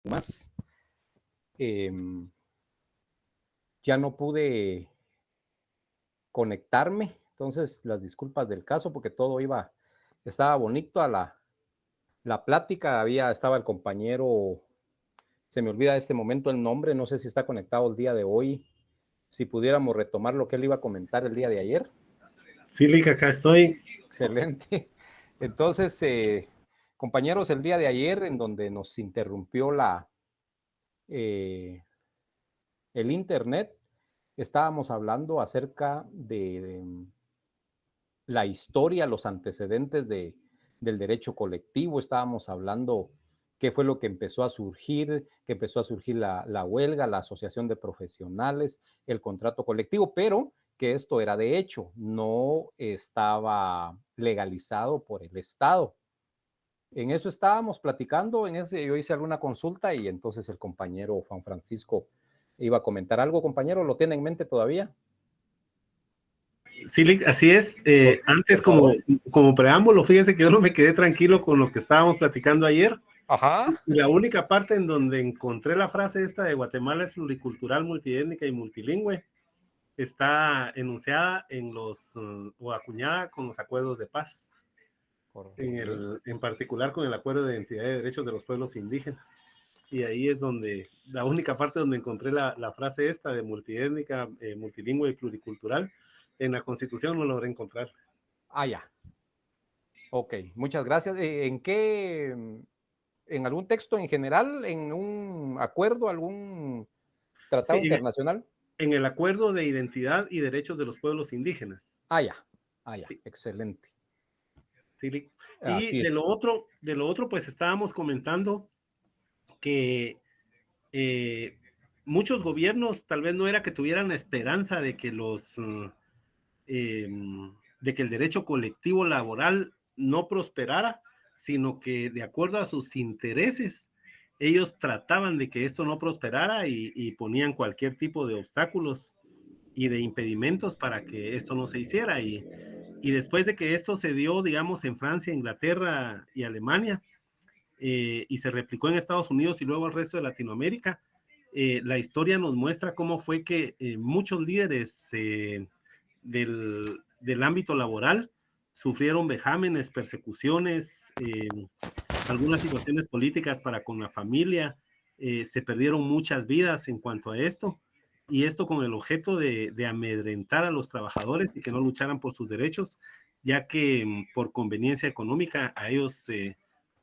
más. Ya no pude conectarme, entonces las disculpas del caso porque todo estaba bonito a la plática, estaba el compañero, se me olvida este momento el nombre, no sé si está conectado el día de hoy, si pudiéramos retomar lo que él iba a comentar el día de ayer. Sí, Lick, acá estoy. Excelente. Entonces, compañeros, el día de ayer en donde nos interrumpió el internet, estábamos hablando acerca de la historia, los antecedentes del derecho colectivo, estábamos hablando qué fue lo que empezó a surgir, la huelga, la asociación de profesionales, el contrato colectivo, pero que esto era de hecho, no estaba legalizado por el Estado. En eso estábamos platicando, yo hice alguna consulta y entonces el compañero Juan Francisco iba a comentar algo. Compañero, ¿lo tiene en mente todavía? Sí, Lick, así es. Antes, como preámbulo, fíjense que yo no me quedé tranquilo con lo que estábamos platicando ayer. Ajá. Y la única parte en donde encontré la frase esta de Guatemala es pluricultural, multiétnica y multilingüe está enunciada o acuñada con los acuerdos de paz, en particular con el acuerdo de identidad de derechos de los pueblos indígenas. Y ahí es donde, la única parte donde encontré la frase esta de multiétnica, multilingüe y pluricultural, en la Constitución no logré encontrar. Ah, ya. Ok, muchas gracias. ¿En algún texto en general, en un acuerdo, algún tratado internacional? En el acuerdo de identidad y derechos de los pueblos indígenas. Ah, ya. Sí. Excelente. Sí. Y así de lo otro, pues estábamos comentando que muchos gobiernos tal vez no era que tuvieran la esperanza de que de que el derecho colectivo laboral no prosperara, sino que de acuerdo a sus intereses, ellos trataban de que esto no prosperara y ponían cualquier tipo de obstáculos y de impedimentos para que esto no se hiciera. Y después de que esto se dio, digamos, en Francia, Inglaterra y Alemania, y se replicó en Estados Unidos y luego el resto de Latinoamérica, la historia nos muestra cómo fue que muchos líderes del ámbito laboral sufrieron vejámenes, persecuciones, algunas situaciones políticas para con la familia, se perdieron muchas vidas en cuanto a esto, y esto con el objeto de amedrentar a los trabajadores y que no lucharan por sus derechos, ya que por conveniencia económica a ellos,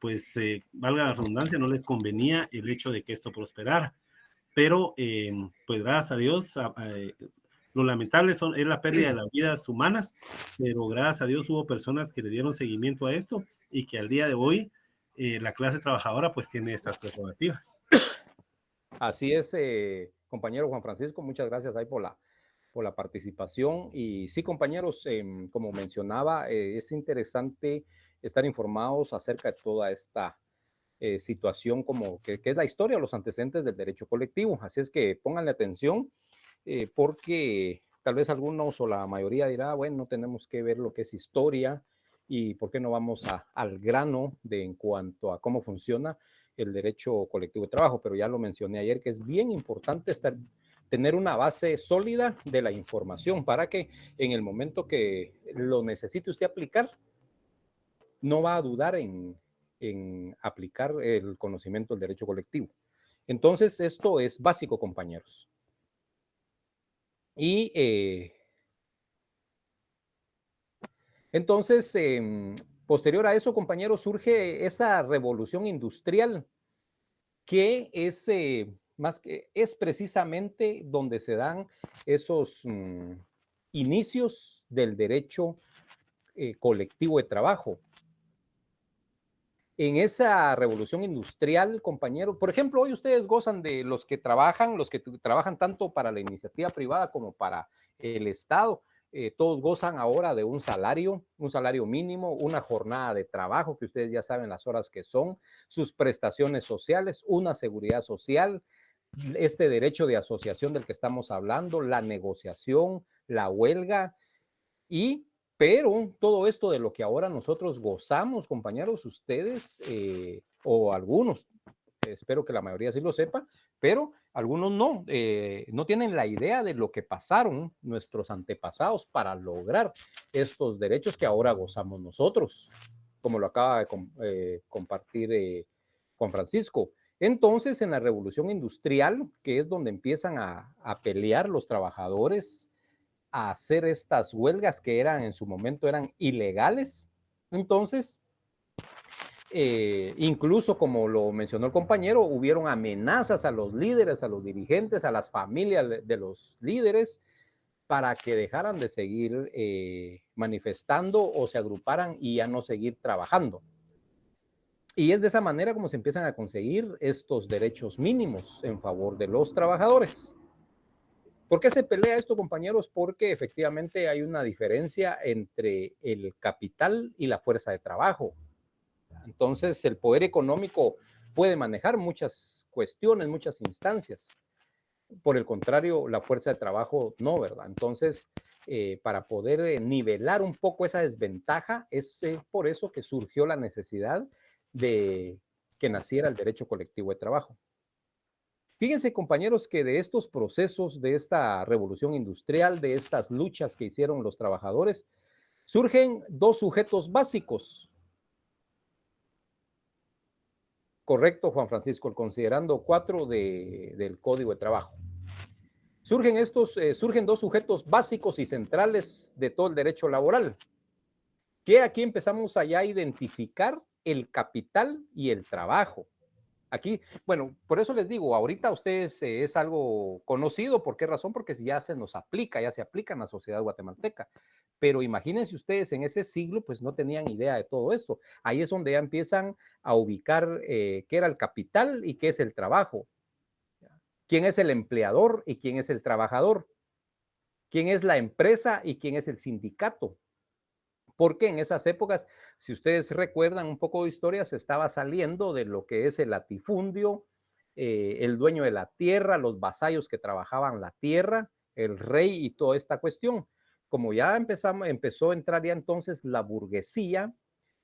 pues valga la redundancia, no les convenía el hecho de que esto prosperara. Pero pues gracias a Dios, lo lamentable es la pérdida de las vidas humanas, pero gracias a Dios hubo personas que le dieron seguimiento a esto y que al día de hoy la clase trabajadora pues tiene estas prerrogativas. Así es, compañero Juan Francisco, muchas gracias ahí por la participación. Y sí, compañeros, como mencionaba, es interesante estar informados acerca de toda esta situación como que es la historia, los antecedentes del derecho colectivo. Así es que pónganle atención porque tal vez algunos o la mayoría dirá, bueno, tenemos que ver lo que es historia y por qué no vamos al grano en cuanto a cómo funciona el derecho colectivo de trabajo, pero ya lo mencioné ayer que es bien importante tener una base sólida de la información para que en el momento que lo necesite usted aplicar, no va a dudar en aplicar el conocimiento del derecho colectivo. Entonces, esto es básico, compañeros. Y entonces, posterior a eso, compañeros, surge esa revolución industrial que es precisamente donde se dan esos inicios del derecho colectivo de trabajo. En esa revolución industrial, compañero, por ejemplo, hoy ustedes gozan de los que trabajan tanto para la iniciativa privada como para el Estado, todos gozan ahora de un salario mínimo, una jornada de trabajo que ustedes ya saben las horas que son, sus prestaciones sociales, una seguridad social, este derecho de asociación del que estamos hablando, la negociación, la huelga pero todo esto de lo que ahora nosotros gozamos, compañeros, ustedes o algunos espero que la mayoría sí lo sepa, pero algunos no, no tienen la idea de lo que pasaron nuestros antepasados para lograr estos derechos que ahora gozamos nosotros, como lo acaba de compartir Juan Francisco. Entonces, en la revolución industrial, que es donde empiezan a pelear los trabajadores, a hacer estas huelgas que eran en su momento eran ilegales, entonces incluso como lo mencionó el compañero, hubieron amenazas a los líderes, a los dirigentes, a las familias de los líderes para que dejaran de seguir manifestando o se agruparan y ya no seguir trabajando. Y es de esa manera como se empiezan a conseguir estos derechos mínimos en favor de los trabajadores. ¿Por qué se pelea esto, compañeros? Porque efectivamente hay una diferencia entre el capital y la fuerza de trabajo. Entonces, el poder económico puede manejar muchas cuestiones, muchas instancias. Por el contrario, la fuerza de trabajo no, ¿verdad? Entonces, para poder nivelar un poco esa desventaja, es por eso que surgió la necesidad de que naciera el derecho colectivo de trabajo. Fíjense, compañeros, que de estos procesos, de esta revolución industrial, de estas luchas que hicieron los trabajadores, surgen dos sujetos básicos. Correcto, Juan Francisco, el considerando 4 del Código de Trabajo. Surgen dos sujetos básicos y centrales de todo el derecho laboral, que aquí empezamos allá a identificar el capital y el trabajo. Aquí, bueno, por eso les digo, ahorita a ustedes es algo conocido. ¿Por qué razón? Porque ya se nos aplica, ya se aplica en la sociedad guatemalteca. Pero imagínense ustedes, en ese siglo, pues no tenían idea de todo esto. Ahí es donde ya empiezan a ubicar qué era el capital y qué es el trabajo. ¿Quién es el empleador y quién es el trabajador? ¿Quién es la empresa y quién es el sindicato? Porque en esas épocas, si ustedes recuerdan un poco de historia, se estaba saliendo de lo que es el latifundio, el dueño de la tierra, los vasallos que trabajaban la tierra, el rey y toda esta cuestión. Como ya empezó a entrar ya entonces la burguesía,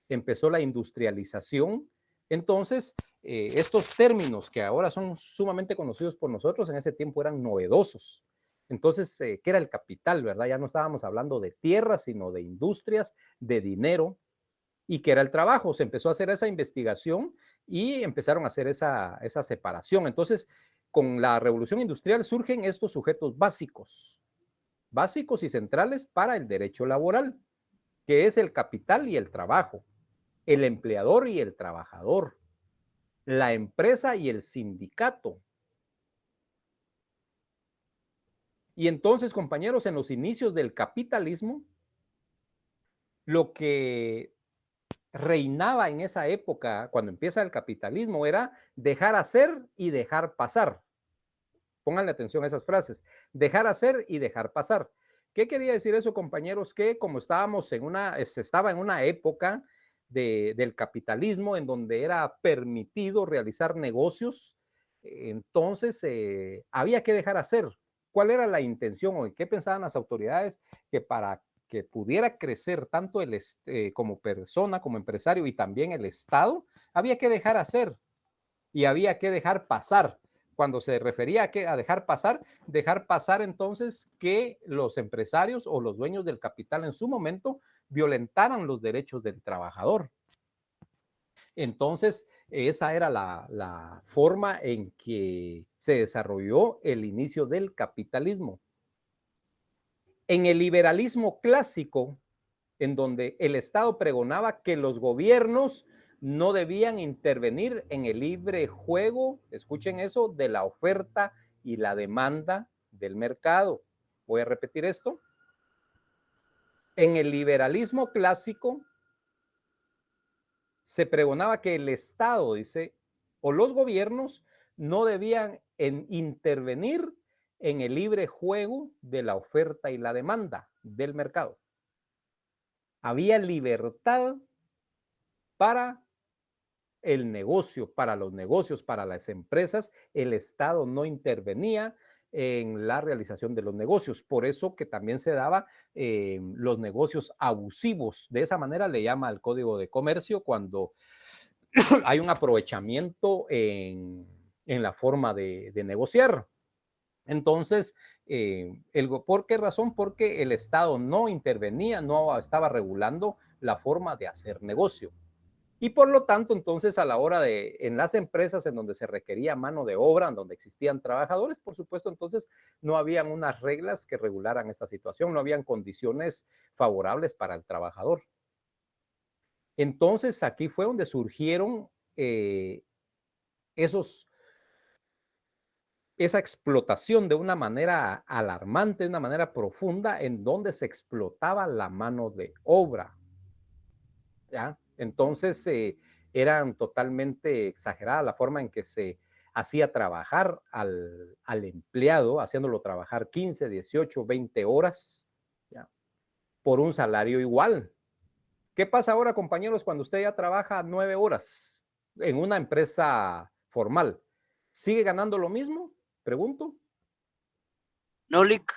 empezó la industrialización, entonces estos términos que ahora son sumamente conocidos por nosotros, en ese tiempo eran novedosos. Entonces, ¿qué era el capital, verdad? Ya no estábamos hablando de tierras, sino de industrias, de dinero, y qué era el trabajo. Se empezó a hacer esa investigación y empezaron a hacer esa separación. Entonces, con la revolución industrial surgen estos sujetos básicos y centrales para el derecho laboral, que es el capital y el trabajo, el empleador y el trabajador, la empresa y el sindicato. Y entonces, compañeros, en los inicios del capitalismo, lo que reinaba en esa época, cuando empieza el capitalismo, era dejar hacer y dejar pasar. Pónganle atención a esas frases, dejar hacer y dejar pasar. ¿Qué quería decir eso, compañeros? Que como estaba en una época del capitalismo en donde era permitido realizar negocios, entonces había que dejar hacer. ¿Cuál era la intención o qué pensaban las autoridades? Que para que pudiera crecer tanto como persona, como empresario y también el Estado, había que dejar hacer y había que dejar pasar. Cuando se refería a dejar pasar entonces que los empresarios o los dueños del capital en su momento violentaran los derechos del trabajador. Entonces, esa era la forma en que se desarrolló el inicio del capitalismo. En el liberalismo clásico, en donde el Estado pregonaba que los gobiernos no debían intervenir en el libre juego, escuchen eso, de la oferta y la demanda del mercado. Voy a repetir esto. En el liberalismo clásico se pregonaba que el Estado, dice, o los gobiernos no debían intervenir en el libre juego de la oferta y la demanda del mercado. Había libertad para el negocio, para los negocios, para las empresas. El Estado no intervenía en la realización de los negocios. Por eso que también se daba los negocios abusivos. De esa manera le llama al Código de Comercio cuando hay un aprovechamiento en la forma de negociar. Entonces, ¿por qué razón? Porque el Estado no intervenía, no estaba regulando la forma de hacer negocio. Y por lo tanto, entonces, a la hora de, en las empresas en donde se requería mano de obra, en donde existían trabajadores, por supuesto, entonces no habían unas reglas que regularan esta situación, no habían condiciones favorables para el trabajador. Entonces, aquí fue donde surgieron esa explotación de una manera alarmante, de una manera profunda, en donde se explotaba la mano de obra. ¿Ya? Entonces, eran totalmente exagerada la forma en que se hacía trabajar al empleado, haciéndolo trabajar 15, 18, 20 horas, ¿ya? Por un salario igual. ¿Qué pasa ahora, compañeros, cuando usted ya trabaja 9 horas en una empresa formal? ¿Sigue ganando lo mismo? Pregunto. No, Lick,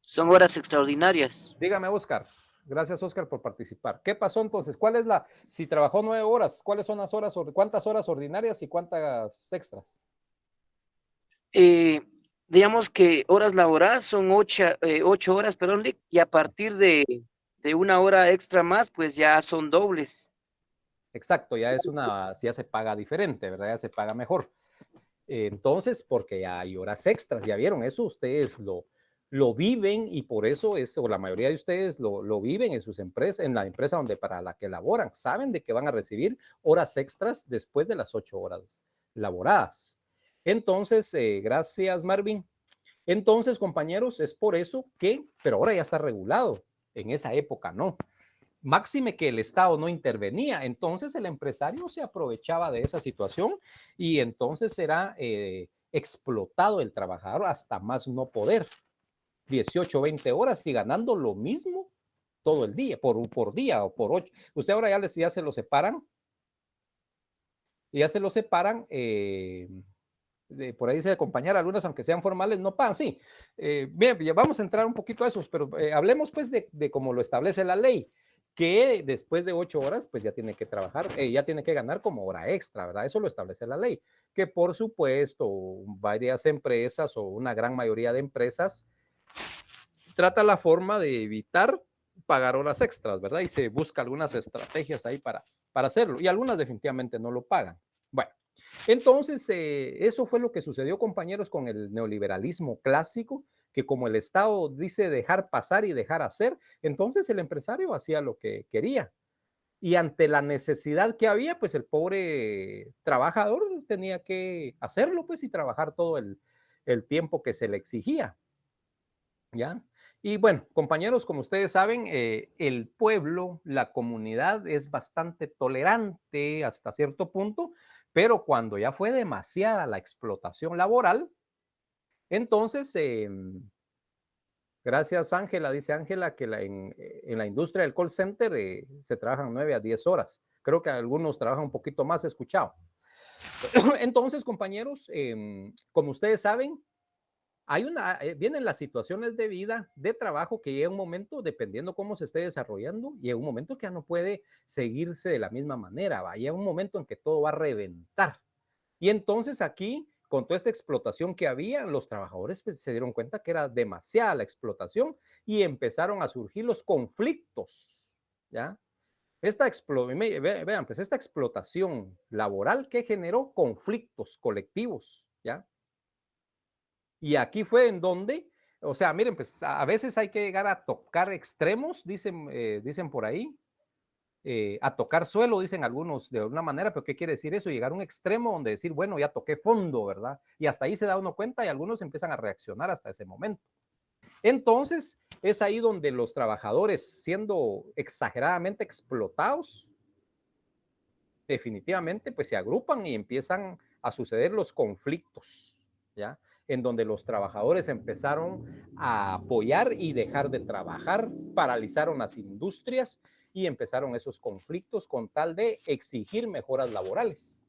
son horas extraordinarias. Dígame, Oscar. Gracias, Oscar, por participar. ¿Qué pasó entonces? ¿Cuál es si trabajó 9 horas, cuáles son las horas, cuántas horas ordinarias y cuántas extras? Eh, digamos que horas laboradas son 8 horas, perdón, Lick, y a partir de una hora extra más, pues ya son dobles. Exacto, ya se paga diferente, ¿verdad? Ya se paga mejor. Entonces, porque ya hay horas extras, ya vieron, eso ustedes lo viven y por eso o la mayoría de ustedes lo viven en sus empresas, en la empresa para la que laboran, saben de que van a recibir horas extras después de las 8 horas laboradas. Entonces, gracias Marvin. Entonces, compañeros, es por eso pero ahora ya está regulado, en esa época no. Máxime que el Estado no intervenía, entonces el empresario se aprovechaba de esa situación y entonces era explotado el trabajador hasta más no poder. 18, 20 horas y ganando lo mismo todo el día, por día o por 8. Usted ahora ya se lo separan, por ahí dice acompañar a alumnos, aunque sean formales, no pagan, sí. Bien, vamos a entrar un poquito a esos, pero hablemos pues de cómo lo establece la ley, que después de 8 horas, pues ya tiene que trabajar, ya tiene que ganar como hora extra, ¿verdad? Eso lo establece la ley, que por supuesto varias empresas o una gran mayoría de empresas trata la forma de evitar pagar horas extras, ¿verdad? Y se busca algunas estrategias ahí para hacerlo, y algunas definitivamente no lo pagan. Bueno, entonces, eso fue lo que sucedió, compañeros, con el neoliberalismo clásico, que como el Estado dice dejar pasar y dejar hacer, entonces el empresario hacía lo que quería. Y ante la necesidad que había, pues el pobre trabajador tenía que hacerlo, pues, y trabajar todo el tiempo que se le exigía, ¿ya? Y bueno, compañeros, como ustedes saben, el pueblo, la comunidad es bastante tolerante hasta cierto punto, pero cuando ya fue demasiada la explotación laboral, entonces, gracias Ángela, dice Ángela, que en la industria del call center se trabajan 9 a 10 horas. Creo que algunos trabajan un poquito más, he escuchado. Entonces, compañeros, como ustedes saben, vienen las situaciones de vida, de trabajo, que llega un momento, dependiendo cómo se esté desarrollando, llega un momento que ya no puede seguirse de la misma manera, va, llega un momento en que todo va a reventar. Y entonces aquí, con toda esta explotación que había, los trabajadores pues, se dieron cuenta que era demasiada la explotación y empezaron a surgir los conflictos, ¿ya? Vean, pues esta explotación laboral que generó conflictos colectivos, ¿ya? Y aquí fue en donde, o sea, miren, pues a veces hay que llegar a tocar extremos, dicen por ahí, a tocar suelo, dicen algunos de alguna manera, pero ¿qué quiere decir eso? Llegar a un extremo donde decir, bueno, ya toqué fondo, ¿verdad? Y hasta ahí se da uno cuenta y algunos empiezan a reaccionar hasta ese momento. Entonces, es ahí donde los trabajadores, siendo exageradamente explotados, definitivamente, pues se agrupan y empiezan a suceder los conflictos, ¿ya? En donde los trabajadores empezaron a apoyar y dejar de trabajar, paralizaron las industrias y empezaron esos conflictos con tal de exigir mejoras laborales.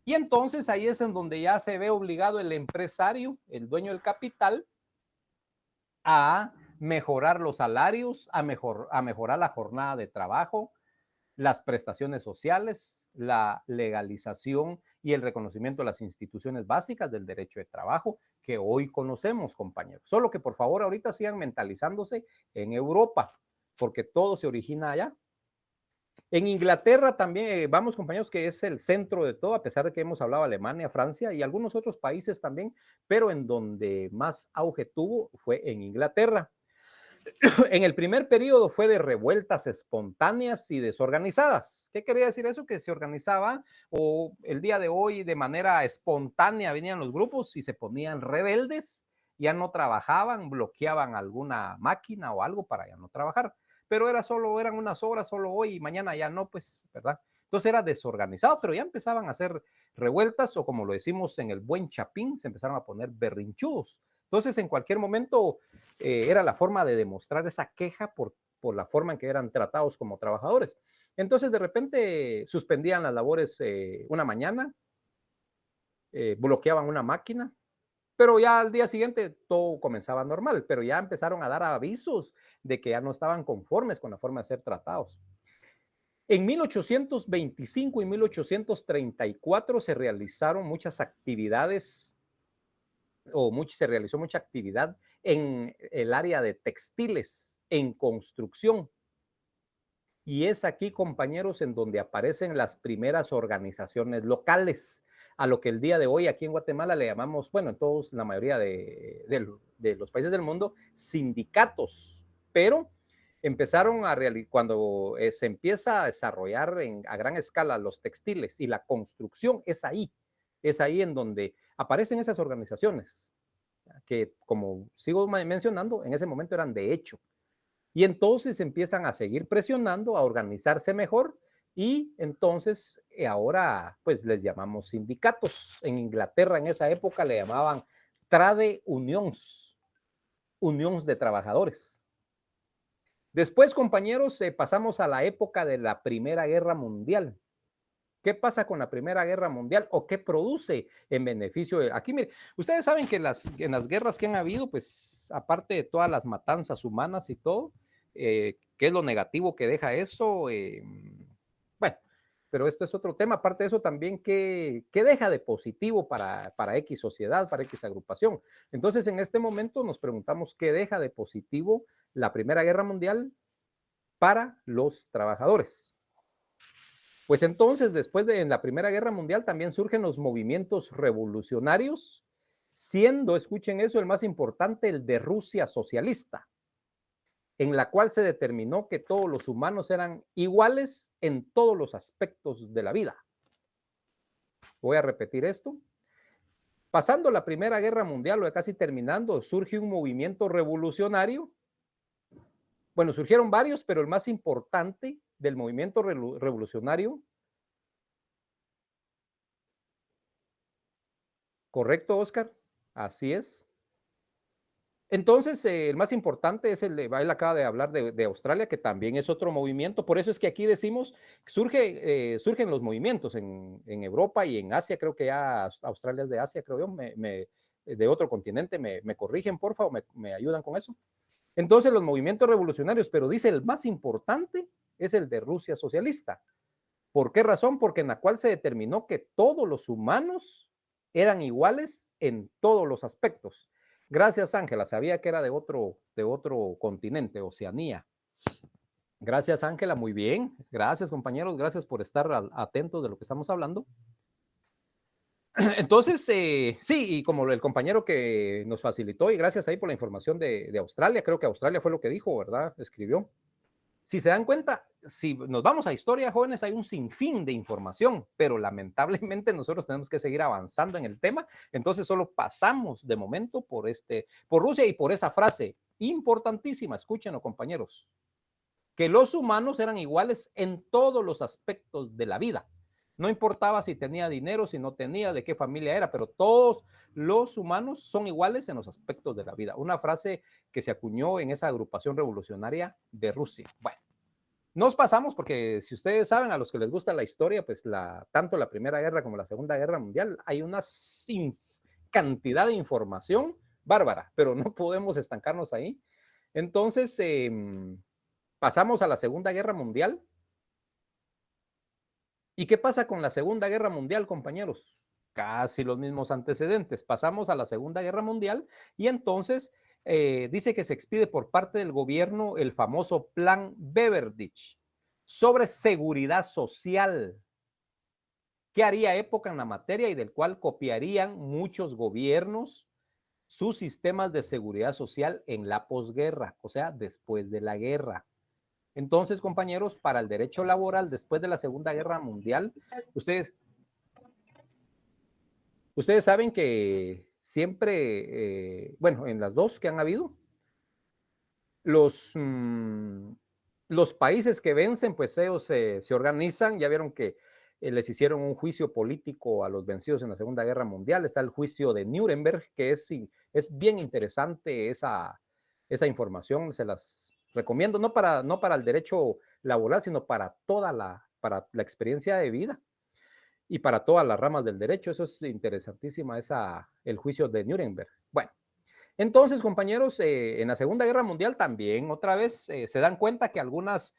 Y entonces ahí es en donde ya se ve obligado el empresario, el dueño del capital, a mejorar los salarios, a mejorar la jornada de trabajo, las prestaciones sociales, la legalización y el reconocimiento de las instituciones básicas del derecho de trabajo que hoy conocemos, compañeros. Solo que por favor ahorita sigan mentalizándose en Europa, porque todo se origina allá. En Inglaterra también, vamos compañeros, que es el centro de todo, a pesar de que hemos hablado de Alemania, Francia y algunos otros países también, pero en donde más auge tuvo fue en Inglaterra. En el primer periodo fue de revueltas espontáneas y desorganizadas. ¿Qué quería decir eso? Que se organizaba o el día de hoy de manera espontánea venían los grupos y se ponían rebeldes, ya no trabajaban, bloqueaban alguna máquina o algo para ya no trabajar. Pero eran unas horas, solo hoy y mañana ya no, pues, ¿verdad? Entonces era desorganizado, pero ya empezaban a hacer revueltas o como lo decimos en el buen chapín, se empezaron a poner berrinchudos. Entonces en cualquier momento era la forma de demostrar esa queja por la forma en que eran tratados como trabajadores. Entonces de repente suspendían las labores una mañana, bloqueaban una máquina, pero ya al día siguiente todo comenzaba normal, pero ya empezaron a dar avisos de que ya no estaban conformes con la forma de ser tratados. En 1825 y 1834 se realizaron muchas actividades se realizó mucha actividad en el área de textiles, en construcción. Y es aquí, compañeros, en donde aparecen las primeras organizaciones locales, a lo que el día de hoy aquí en Guatemala le llamamos, bueno, en todos, la mayoría de los países del mundo, sindicatos. Pero empezaron a realizar, cuando se empieza a desarrollar a gran escala los textiles y la construcción, es ahí en donde aparecen esas organizaciones que, como sigo mencionando, en ese momento eran de hecho. Y entonces empiezan a seguir presionando, a organizarse mejor y entonces ahora pues les llamamos sindicatos. En Inglaterra en esa época le llamaban trade unions, unions de trabajadores. Después, compañeros, pasamos a la época de la Primera Guerra Mundial. ¿Qué pasa con la Primera Guerra Mundial o qué produce en beneficio de... Aquí, mire, ustedes saben que en las guerras que han habido, pues, aparte de todas las matanzas humanas y todo, ¿qué es lo negativo que deja eso? Bueno, pero esto es otro tema. Aparte de eso, también, ¿qué deja de positivo para X sociedad, para X agrupación? Entonces, en este momento nos preguntamos qué deja de positivo la Primera Guerra Mundial para los trabajadores. Pues entonces, después de en la Primera Guerra Mundial, también surgen los movimientos revolucionarios, siendo, escuchen eso, el más importante, el de Rusia socialista, en la cual se determinó que todos los humanos eran iguales en todos los aspectos de la vida. Voy a repetir esto. Pasando la Primera Guerra Mundial, o ya casi terminando, surge un movimiento revolucionario. Bueno, surgieron varios, pero el más importante del movimiento revolucionario. ¿Correcto, Oscar? Así es. Entonces, el más importante es él acaba de hablar de Australia, que también es otro movimiento. Por eso es que aquí decimos, surgen los movimientos en Europa y en Asia. Creo que ya Australia es de Asia, creo yo, de otro continente. Me corrigen, por favor, me ayudan con eso. Entonces, los movimientos revolucionarios, pero dice el más importante es el de Rusia socialista. ¿Por qué razón? Porque en la cual se determinó que todos los humanos eran iguales en todos los aspectos. Gracias, Ángela. Sabía que era de otro continente, Oceanía. Gracias, Ángela. Muy bien. Gracias, compañeros. Gracias por estar atentos de lo que estamos hablando. Entonces, sí, y como el compañero que nos facilitó, y gracias ahí por la información de Australia, creo que Australia fue lo que dijo, ¿verdad? Escribió. Si se dan cuenta, si nos vamos a historia, jóvenes, hay un sinfín de información, pero lamentablemente nosotros tenemos que seguir avanzando en el tema. Entonces solo pasamos de momento por Rusia y por esa frase importantísima, escúchenlo, compañeros, que los humanos eran iguales en todos los aspectos de la vida. No importaba si tenía dinero, si no tenía, de qué familia era, pero todos los humanos son iguales en los aspectos de la vida. Una frase que se acuñó en esa agrupación revolucionaria de Rusia. Bueno, nos pasamos porque si ustedes saben, a los que les gusta la historia, pues tanto la Primera Guerra como la Segunda Guerra Mundial, hay una cantidad de información bárbara, pero no podemos estancarnos ahí. Entonces, pasamos a la Segunda Guerra Mundial. ¿Y qué pasa con la Segunda Guerra Mundial, compañeros? Casi los mismos antecedentes. Pasamos a la Segunda Guerra Mundial y entonces dice que se expide por parte del gobierno el famoso Plan Beveridge sobre seguridad social, que haría época en la materia y del cual copiarían muchos gobiernos sus sistemas de seguridad social en la posguerra, o sea, después de la guerra. Entonces, compañeros, para el derecho laboral después de la Segunda Guerra Mundial, ustedes saben que siempre, bueno, en las dos que han habido, los países que vencen, pues ellos se organizan. Ya vieron que les hicieron un juicio político a los vencidos en la Segunda Guerra Mundial. Está el juicio de Nuremberg, que es bien interesante esa información. Se las recomiendo, no para el derecho laboral, sino para para la experiencia de vida y para todas las ramas del derecho. Eso es interesantísima, el juicio de Nuremberg. Bueno, entonces, compañeros, en la Segunda Guerra Mundial también, otra vez, se dan cuenta que algunos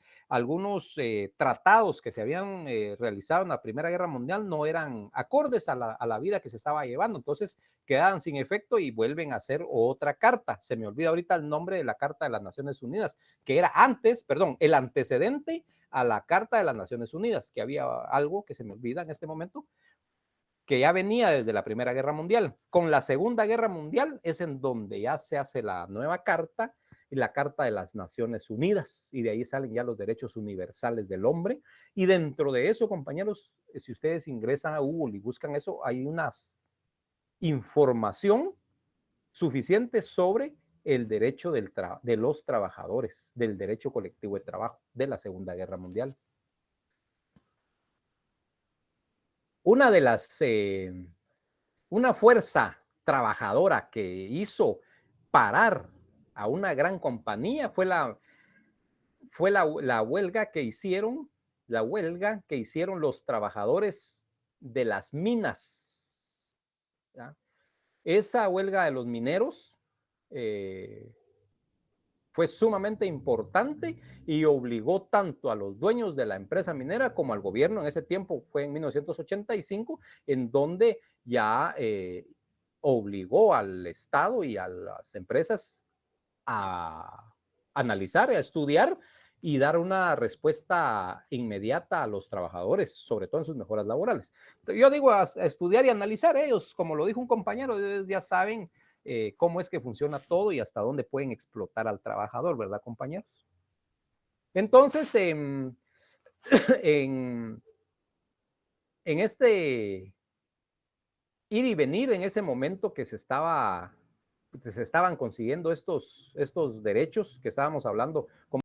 tratados que se habían realizado en la Primera Guerra Mundial no eran acordes a la vida que se estaba llevando. Entonces, quedaban sin efecto y vuelven a hacer otra carta. Se me olvida ahorita el nombre de la Carta de las Naciones Unidas, que era el antecedente a la Carta de las Naciones Unidas, que había algo que se me olvida en este momento, que ya venía desde la Primera Guerra Mundial. Con la Segunda Guerra Mundial es en donde ya se hace la nueva carta, y la Carta de las Naciones Unidas, y de ahí salen ya los derechos universales del hombre. Y dentro de eso, compañeros, si ustedes ingresan a Google y buscan eso, hay una información suficiente sobre el derecho de los trabajadores, del derecho colectivo de trabajo de la Segunda Guerra Mundial. Una fuerza trabajadora que hizo parar a una gran compañía fue la huelga que hicieron los trabajadores de las minas, ¿ya? Esa huelga de los mineros fue sumamente importante y obligó tanto a los dueños de la empresa minera como al gobierno. En ese tiempo fue en 1985, en donde ya obligó al Estado y a las empresas a analizar, a estudiar y dar una respuesta inmediata a los trabajadores, sobre todo en sus mejoras laborales. Yo digo a estudiar y analizar. Ellos, como lo dijo un compañero, ellos ya saben cómo es que funciona todo y hasta dónde pueden explotar al trabajador, ¿verdad, compañeros? Entonces, en este ir y venir, en ese momento que se estaban consiguiendo estos derechos que estábamos hablando, como